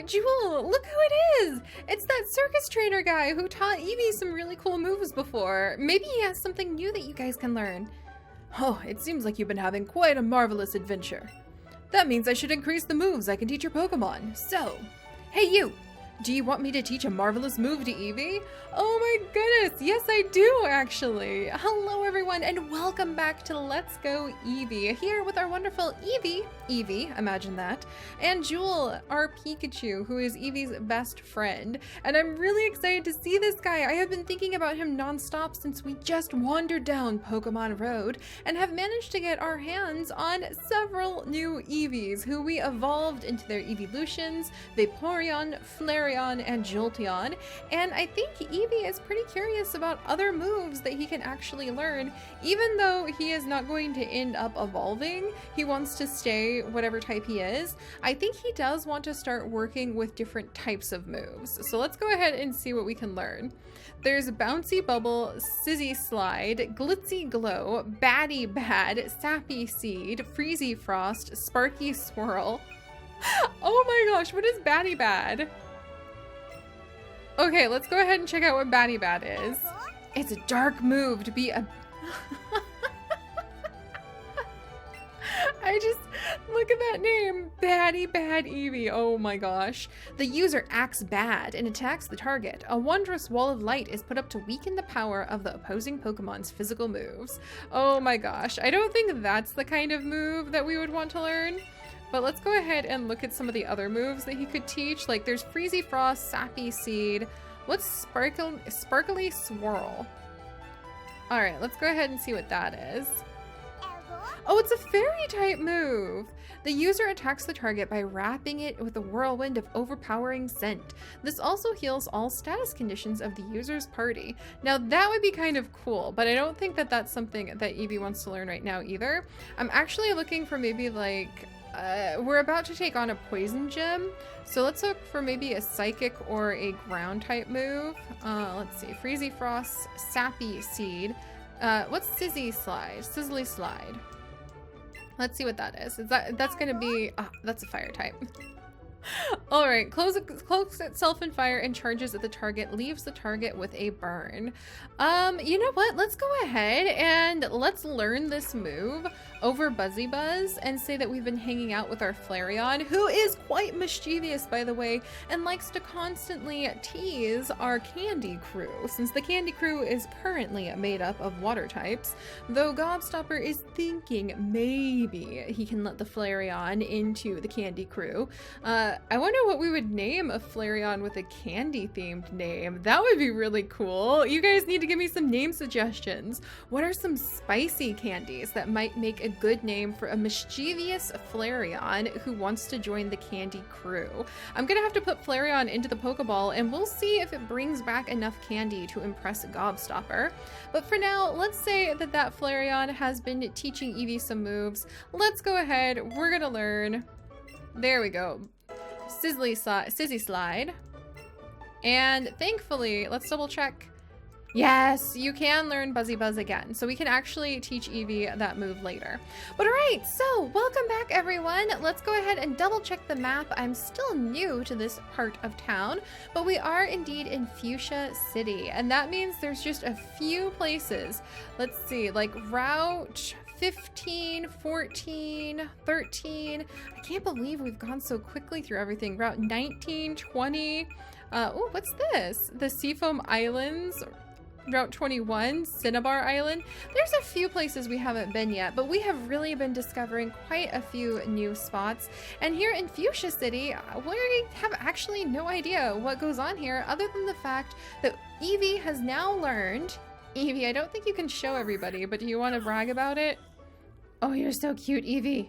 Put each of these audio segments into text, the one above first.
Jewel, look who it is! It's that circus trainer guy who taught Eevee some really cool moves before. Maybe he has something new that you guys can learn. Oh, it seems like you've been having quite a marvelous adventure. That means I should increase the moves I can teach your Pokemon. So, hey you! Do you want me to teach a marvelous move to Eevee? Oh my goodness, yes I do actually. Hello everyone and welcome back to Let's Go Eevee, here with our wonderful Eevee, imagine that, and Jewel, our Pikachu, who is Eevee's best friend. And I'm really excited to see this guy. I have been thinking about him non-stop since we just wandered down Pokemon Road and have managed to get our hands on several new Eevees who we evolved into their evolutions, Vaporeon, Flareon, and Jolteon, and I think Eevee is pretty curious about other moves that he can actually learn. Even though he is not going to end up evolving, he wants to stay whatever type he is. I think he does want to start working with different types of moves. So let's go ahead and see what we can learn. There's Bouncy Bubble, Sizzy Slide, Glitzy Glow, Batty Bad, Sappy Seed, Freezy Frost, Sparky Swirl. Oh my gosh, what is Batty Bad? Okay, let's go ahead and check out what Batty Bad is. It's a dark move to be a... I just, look at that name, Batty Bad Eevee, oh my gosh. The user acts bad and attacks the target. A wondrous wall of light is put up to weaken the power of the opposing Pokemon's physical moves. Oh my gosh, I don't think that's the kind of move that we would want to learn. But let's go ahead and look at some of the other moves that he could teach. Like there's Freezy Frost, Sappy Seed. What's Sparkly Swirl? All right, let's go ahead and see what that is. Oh, it's a fairy type move. The user attacks the target by wrapping it with a whirlwind of overpowering scent. This also heals all status conditions of the user's party. Now that would be kind of cool, but I don't think that that's something that Eevee wants to learn right now either. I'm actually looking for maybe like, we're about to take on a poison gym, so let's look for maybe a psychic or a ground type move. Let's see, Freezy Frost, Sappy Seed. What's Sizzy Slide? Sizzly Slide. Let's see what that is. That's gonna be, that's a fire type. All right, cloaks itself in fire and charges at the target, leaves the target with a burn. You know what? Let's go ahead and let's learn this move over Buzzy Buzz and say that we've been hanging out with our Flareon, who is quite mischievous, by the way, and likes to constantly tease our Candy Crew, since the Candy Crew is currently made up of water types, though Gobstopper is thinking maybe he can let the Flareon into the Candy Crew. I wonder what we would name a Flareon with a candy-themed name. That would be really cool. You guys need to give me some name suggestions. What are some spicy candies that might make a good name for a mischievous Flareon who wants to join the Candy Crew? I'm gonna have to put Flareon into the Pokeball and we'll see if it brings back enough candy to impress Gobstopper. But for now, let's say that that Flareon has been teaching Eevee some moves. Let's go ahead, we're gonna learn. There we go. Sizzy Slide. And thankfully, let's double check. Yes, you can learn Buzzy Buzz again, so we can actually teach Eevee that move later. But all right, so welcome back everyone. Let's go ahead and double check the map. I'm still new to this part of town, but we are indeed in Fuchsia City, and that means there's just a few places. Let's see, like Route 15, 14, 13. I can't believe we've gone so quickly through everything. Route 19, 20. Oh, what's this? The Seafoam Islands. Route 21, Cinnabar Island. There's a few places we haven't been yet, but we have really been discovering quite a few new spots. And here in Fuchsia City, we have actually no idea what goes on here other than the fact that Eevee has now learned. Eevee, I don't think you can show everybody, but do you want to brag about it? Oh, you're so cute, Eevee.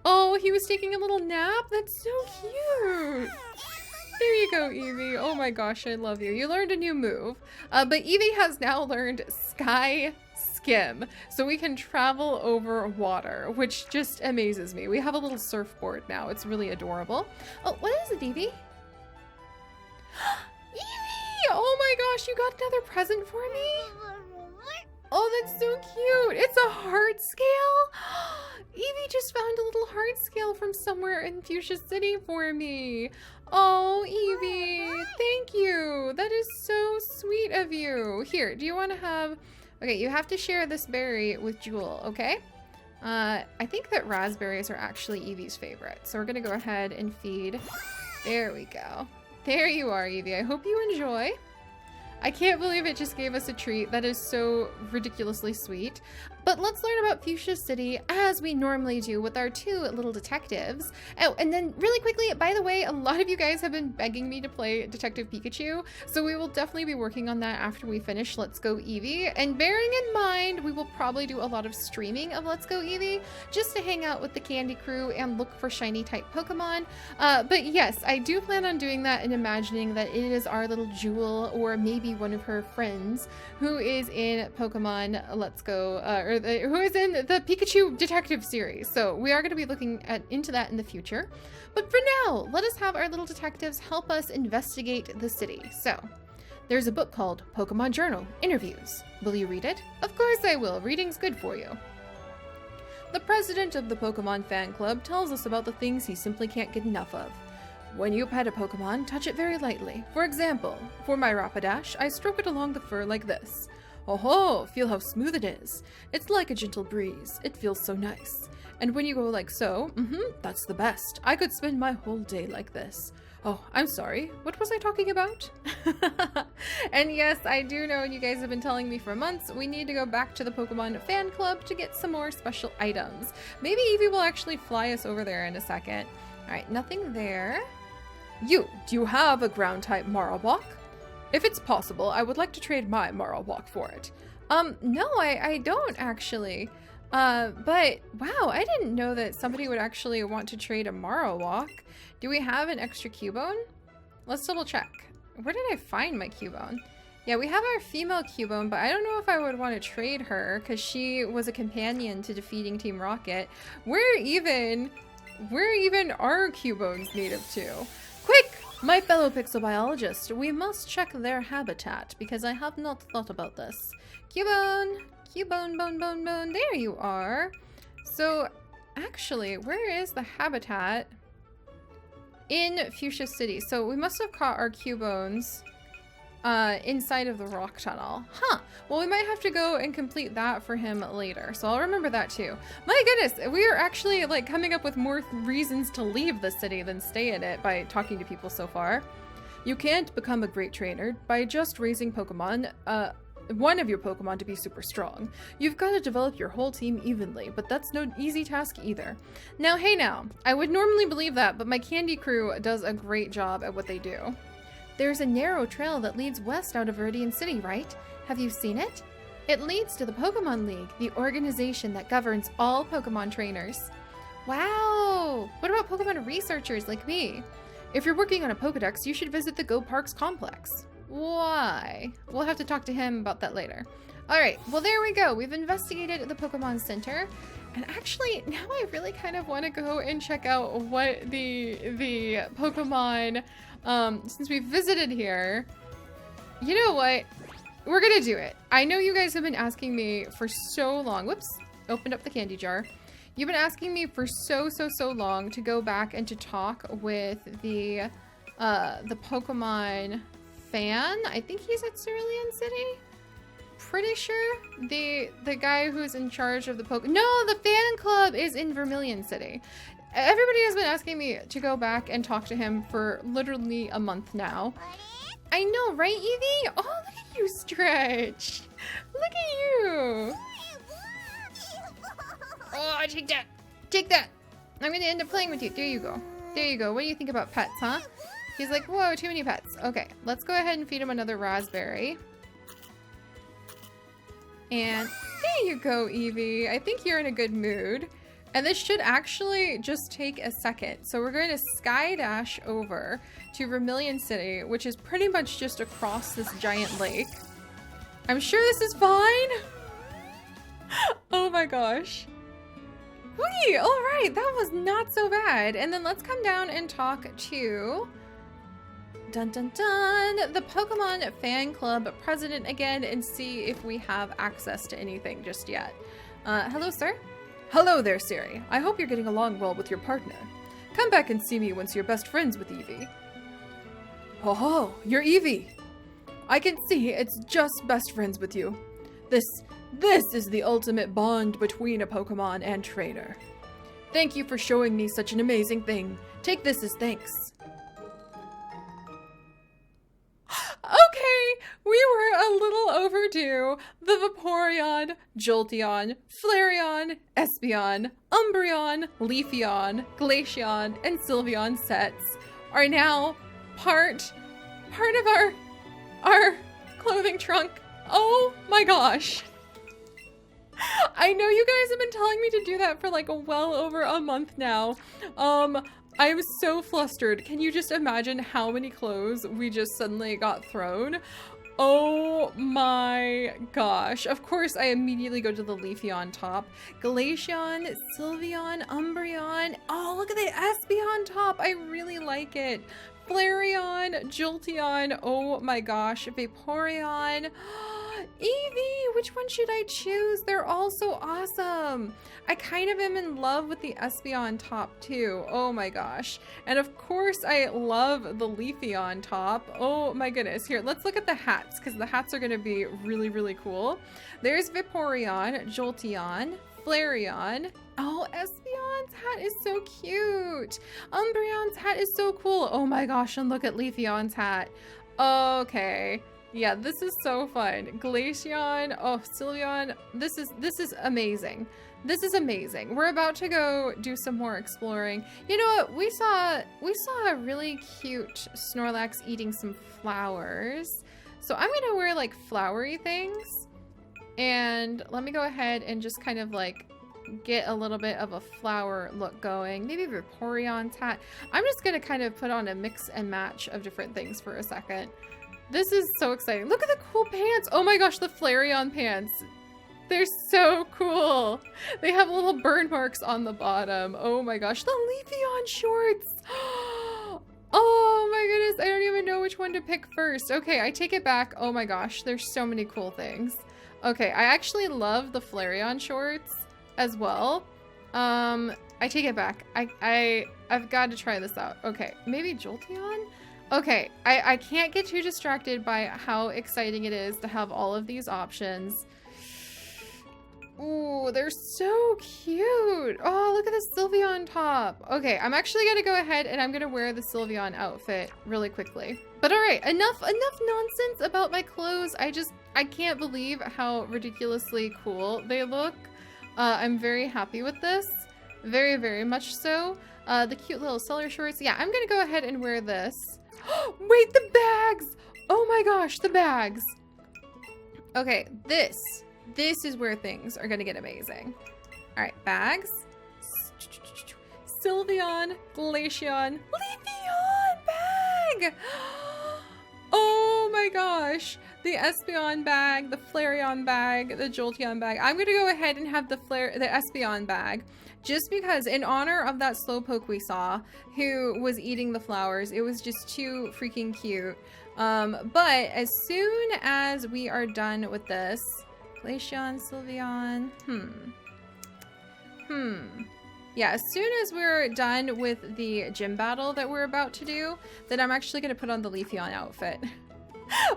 Oh, he was taking a little nap? That's so cute. There you go, Eevee. Oh my gosh, I love you. You learned a new move. But Eevee has now learned Sky Skim, so we can travel over water, which just amazes me. We have a little surfboard now. It's really adorable. Oh, what is it, Eevee? Eevee! Oh my gosh, you got another present for me? Oh, that's so cute. It's a heart scale. Eevee just found a little heart heart scale from somewhere in Fuchsia City for me. Oh, Eevee, thank you. That is so sweet of you. Here, do you want to have... Okay, you have to share this berry with Jewel, okay? I think that raspberries are actually Eevee's favorite. So we're going to go ahead and feed. There we go. There you are, Eevee. I hope you enjoy. I can't believe it just gave us a treat. That is so ridiculously sweet. But let's learn about Fuchsia City as we normally do with our two little detectives. Oh, and then really quickly, by the way, a lot of you guys have been begging me to play Detective Pikachu, so we will definitely be working on that after we finish Let's Go Eevee. And bearing in mind, we will probably do a lot of streaming of Let's Go Eevee, just to hang out with the Candy Crew and look for shiny type Pokemon. But yes, I do plan on doing that and imagining that it is our little Jewel, or maybe one of her friends, who is in Pokemon Let's Go, who is in the Pikachu Detective series. So we are going to be looking into that in the future. But for now, let us have our little detectives help us investigate the city. So there's a book called Pokemon Journal Interviews. Will you read it? Of course I will. Reading's good for you. The president of the Pokemon fan club tells us about the things he simply can't get enough of. When you pet a Pokemon, touch it very lightly. For example, for my Rapidash, I stroke it along the fur like this. Oh ho, feel how smooth it is. It's like a gentle breeze. It feels so nice. And when you go like so, that's the best. I could spend my whole day like this. Oh, I'm sorry. What was I talking about? And yes, I do know, you guys have been telling me for months, we need to go back to the Pokemon fan club to get some more special items. Maybe Eevee will actually fly us over there in a second. All right, nothing there. Do you have a ground type Marowak? If it's possible, I would like to trade my Marowak for it. No, I don't actually. But wow, I didn't know that somebody would actually want to trade a Marowak. Do we have an extra Cubone? Let's double check. Where did I find my Cubone? Yeah, we have our female Cubone, but I don't know if I would want to trade her because she was a companion to defeating Team Rocket. Where even are Cubones native to? Quick! My fellow pixel biologist, we must check their habitat because I have not thought about this. Cubone, bone, there you are. So actually, where is the habitat in Fuchsia City? So we must have caught our Cubones inside of the rock tunnel. Huh. Well, we might have to go and complete that for him later. So I'll remember that too. My goodness, we are actually like coming up with more reasons to leave the city than stay in it by talking to people so far. You can't become a great trainer by just raising Pokemon, one of your Pokemon to be super strong. You've got to develop your whole team evenly, but that's no easy task either. Now, hey now, I would normally believe that, but my Candy Crew does a great job at what they do. There's a narrow trail that leads west out of Viridian City, right? Have you seen it? It leads to the Pokemon League, the organization that governs all Pokemon trainers. Wow! What about Pokemon researchers like me? If you're working on a Pokedex, you should visit the Go Parks complex. Why? We'll have to talk to him about that later. Alright, well there we go. We've investigated the Pokemon Center. And actually, now I really kind of want to go and check out what the Pokemon... since we visited here, you know what? We're gonna do it. I know you guys have been asking me for so long. Whoops, opened up the candy jar. You've been asking me for so long to go back and to talk with the Pokemon fan. I think he's at Cerulean City. Pretty sure the guy who's in charge of the No, the fan club is in Vermilion City. Everybody has been asking me to go back and talk to him for literally a month now. I know, right, Eevee? Oh, look at you, Stretch. Look at you. Oh, take that. Take that. I'm going to end up playing with you. There you go. There you go. What do you think about pets, huh? He's like, whoa, too many pets. Okay, let's go ahead and feed him another raspberry. And there you go, Eevee. I think you're in a good mood. And this should actually just take a second. So we're going to sky dash over to Vermilion City, which is pretty much just across this giant lake. I'm sure this is fine. Oh my gosh. Whee! All right, that was not so bad. And then let's come down and talk to... Dun dun dun! The Pokemon Fan Club president again and see if we have access to anything just yet. Hello, sir. Hello there, Siri. I hope you're getting along well with your partner. Come back and see me once you're best friends with Eevee. Oh, you're Eevee. I can see it's just best friends with you. This is the ultimate bond between a Pokemon and trainer. Thank you for showing me such an amazing thing. Take this as thanks. Okay, we were a little overdue. The Vaporeon, Jolteon, Flareon, Espeon, Umbreon, Leafeon, Glaceon, and Sylveon sets are now part of our clothing trunk. Oh my gosh. I know you guys have been telling me to do that for like well over a month now. I am so flustered. Can you just imagine how many clothes we just suddenly got thrown? Oh my gosh. Of course, I immediately go to the Leafeon top. Glaceon, Sylveon, Umbreon. Oh, look at the Espeon top. I really like it. Flareon, Jolteon. Oh my gosh. Vaporeon. Eevee, which one should I choose? They're all so awesome. I kind of am in love with the Espeon top too. Oh my gosh. And of course I love the Leafeon top. Oh my goodness. Here, let's look at the hats because the hats are going to be really, really cool. There's Vaporeon, Jolteon, Flareon. Oh, Espeon's hat is so cute. Umbreon's hat is so cool. Oh my gosh, and look at Leafeon's hat. Okay. Yeah, this is so fun. Glaceon, oh, Sylveon, this is amazing. This is amazing. We're about to go do some more exploring. You know what? We saw a really cute Snorlax eating some flowers. So I'm gonna wear like flowery things. And let me go ahead and just kind of like get a little bit of a flower look going. Maybe Vaporeon's hat. I'm just gonna kind of put on a mix and match of different things for a second. This is so exciting. Look at the cool pants. Oh my gosh, the Flareon pants. They're so cool. They have little burn marks on the bottom. Oh my gosh, the Leafeon shorts. Oh my goodness, I don't even know which one to pick first. Okay, I take it back. Oh my gosh, there's so many cool things. Okay, I actually love the Flareon shorts as well. I take it back. I've got to try this out. Okay, maybe Jolteon? Okay, I can't get too distracted by how exciting it is to have all of these options. Ooh, they're so cute. Oh, look at the Sylveon top. Okay, I'm actually gonna go ahead and I'm gonna wear the Sylveon outfit really quickly. But all right, enough nonsense about my clothes. I can't believe how ridiculously cool they look. I'm very happy with this. Very, very much so. The cute little seller shorts. Yeah, I'm gonna go ahead and wear this. Wait, the bags! Oh my gosh, the bags. Okay, this is where things are gonna get amazing. All right, bags. Sylveon, Glaceon, Leafeon bag! Oh my gosh. The Espeon bag, the Flareon bag, the Jolteon bag. I'm gonna go ahead and have the Espeon bag. Just because in honor of that Slowpoke we saw who was eating the flowers, it was just too freaking cute. But as soon as we are done with this, Glaceon, Sylveon, yeah, as soon as we're done with the gym battle that we're about to do, then I'm actually gonna put on the Leafeon outfit.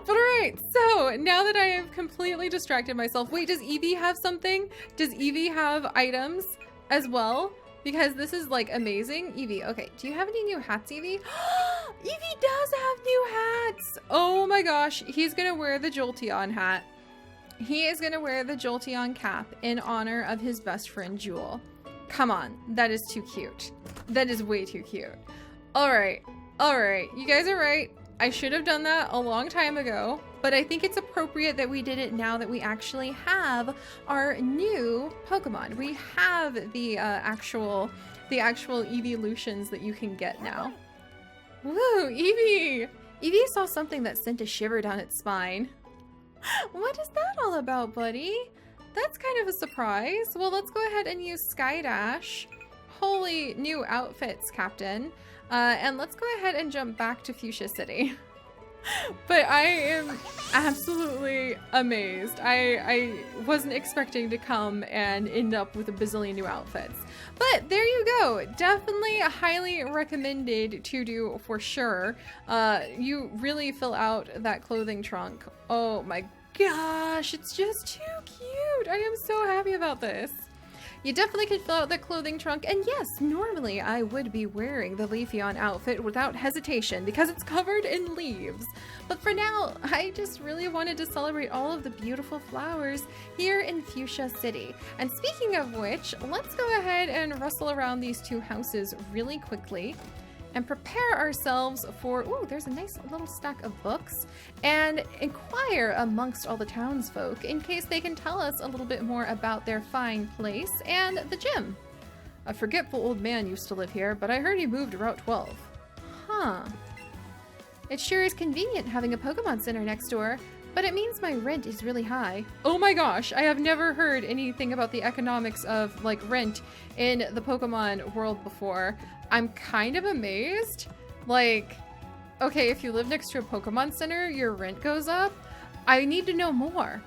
But alright, so now that I have completely distracted myself, wait, does Eevee have something? Does Eevee have items as well? Because this is like amazing. Eevee, okay, do you have any new hats, Eevee? Eevee does have new hats! Oh my gosh, he's gonna wear the Jolteon hat. He is gonna wear the Jolteon cap in honor of his best friend, Jewel. Come on, that is too cute. That is way too cute. Alright, you guys are right. I should have done that a long time ago, but I think it's appropriate that we did it now that we actually have our new Pokemon. We have the actual evolutions that you can get now. Woo, Eevee! Eevee saw something that sent a shiver down its spine. What is that all about, buddy? That's kind of a surprise. Well, let's go ahead and use Skydash. Holy new outfits, Captain. And let's go ahead and jump back to Fuchsia City. But I am absolutely amazed. I wasn't expecting to come and end up with a bazillion new outfits. But there you go. Definitely highly recommended to do for sure. You really fill out that clothing trunk. Oh my gosh, it's just too cute. I am so happy about this. You definitely can fill out that clothing trunk, and yes, normally I would be wearing the Leafeon outfit without hesitation because it's covered in leaves. But for now, I just really wanted to celebrate all of the beautiful flowers here in Fuchsia City. And speaking of which, let's go ahead and rustle around these two houses really quickly and prepare ourselves for, ooh, there's a nice little stack of books, and inquire amongst all the townsfolk in case they can tell us a little bit more about their fine place and the gym. A forgetful old man used to live here, but I heard he moved to Route 12. Huh. It sure is convenient having a Pokemon Center next door, but it means my rent is really high. Oh my gosh, I have never heard anything about the economics of like rent in the Pokemon world before. I'm kind of amazed. Like, okay, if you live next to a Pokemon Center, your rent goes up. I need to know more.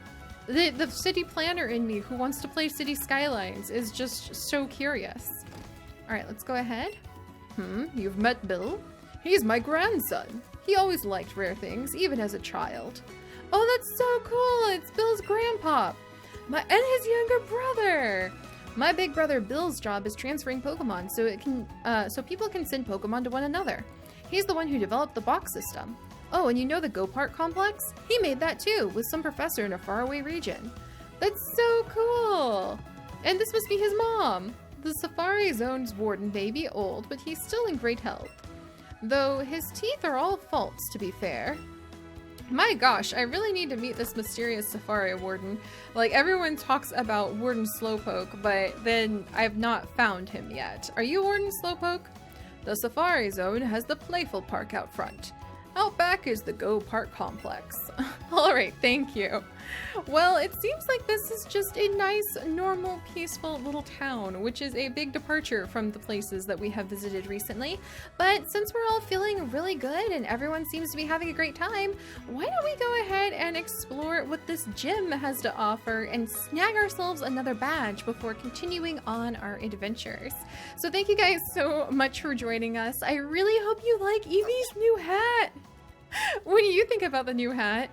The city planner in me who wants to play City Skylines is just so curious. All right, let's go ahead. You've met Bill? He's my grandson. He always liked rare things, even as a child. Oh, that's so cool! It's Bill's grandpa! And his younger brother! My big brother Bill's job is transferring Pokemon so people can send Pokemon to one another. He's the one who developed the box system. Oh, and you know the Go Park complex? He made that too, with some professor in a faraway region. That's so cool! And this must be his mom! The Safari Zone's warden may be old, but he's still in great health. Though his teeth are all false, to be fair. My gosh, I really need to meet this mysterious Safari Warden. Like, everyone talks about Warden Slowpoke, but then I've not found him yet. Are you Warden Slowpoke? The Safari Zone has the Playful Park out front. Out back is the Go Park Complex. Alright, thank you. Well, it seems like this is just a nice, normal, peaceful little town, which is a big departure from the places that we have visited recently. But since we're all feeling really good and everyone seems to be having a great time, why don't we go ahead and explore what this gym has to offer and snag ourselves another badge before continuing on our adventures. So thank you guys so much for joining us. I really hope you like Eevee's new hat. What do you think about the new hat?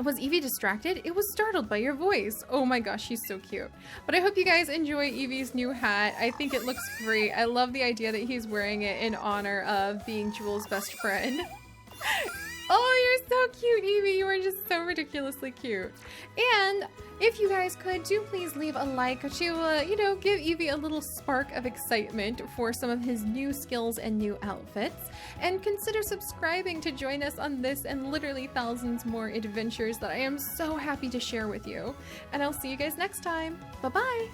Was Eevee distracted? It was startled by your voice. Oh my gosh, she's so cute. But I hope you guys enjoy Eevee's new hat. I think it looks great. I love the idea that he's wearing it in honor of being Jewel's best friend. Oh, you're so cute, Eevee. You are just so ridiculously cute. And if you guys could, do please leave a like to, you know, give Eevee a little spark of excitement for some of his new skills and new outfits. And consider subscribing to join us on this and literally thousands more adventures that I am so happy to share with you. And I'll see you guys next time. Bye-bye.